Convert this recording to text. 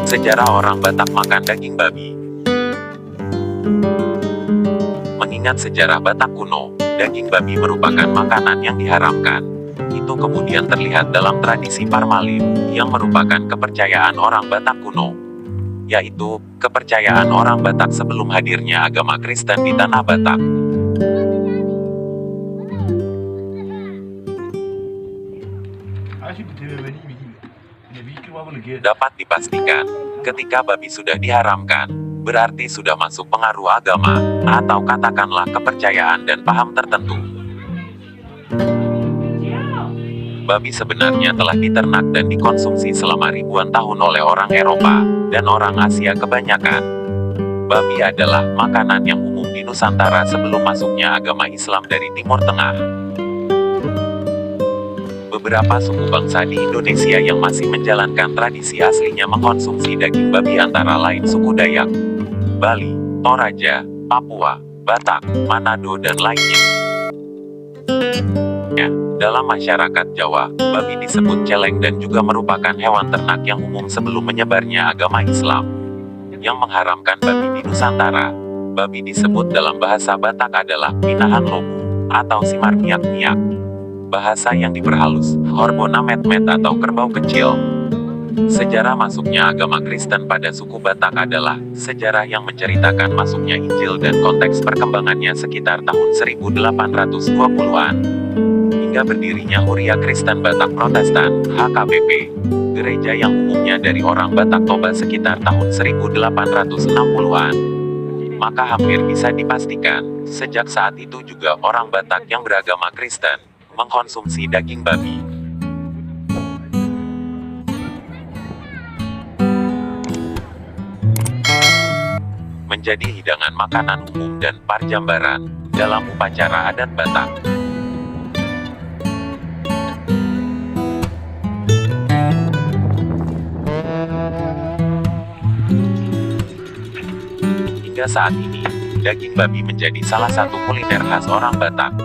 Sejarah orang Batak makan daging babi. Mengingat sejarah Batak kuno, daging babi merupakan makanan yang diharamkan. Itu kemudian terlihat dalam tradisi Parmalin, yang merupakan kepercayaan orang Batak kuno, yaitu kepercayaan orang Batak sebelum hadirnya agama Kristen di tanah Batak. Dapat dipastikan, ketika babi sudah diharamkan, berarti sudah masuk pengaruh agama, atau katakanlah kepercayaan dan paham tertentu. Babi sebenarnya telah diternak dan dikonsumsi selama ribuan tahun oleh orang Eropa, dan orang Asia kebanyakan. Babi adalah makanan yang umum di Nusantara sebelum masuknya agama Islam dari Timur Tengah. Beberapa suku bangsa di Indonesia yang masih menjalankan tradisi aslinya mengkonsumsi daging babi antara lain suku Dayak, Bali, Toraja, Papua, Batak, Manado dan lainnya. Dalam masyarakat Jawa, babi disebut celeng dan juga merupakan hewan ternak yang umum sebelum menyebarnya agama Islam, yang mengharamkan babi di Nusantara. Babi disebut dalam bahasa Batak adalah pinahan lobu, atau simar miak-miak. Bahasa yang diperhalus, horbona met-met atau kerbau kecil. Sejarah masuknya agama Kristen pada suku Batak adalah sejarah yang menceritakan masuknya Injil dan konteks perkembangannya sekitar tahun 1820-an. Hingga berdirinya Huria Kristen Batak Protestan, HKBP. Gereja yang umumnya dari orang Batak Toba sekitar tahun 1860-an. Maka hampir bisa dipastikan, sejak saat itu juga orang Batak yang beragama Kristen mengkonsumsi daging babi. Menjadi hidangan makanan umum dan parjambaran dalam upacara adat Batak. Hingga saat ini, daging babi menjadi salah satu kuliner khas orang Batak.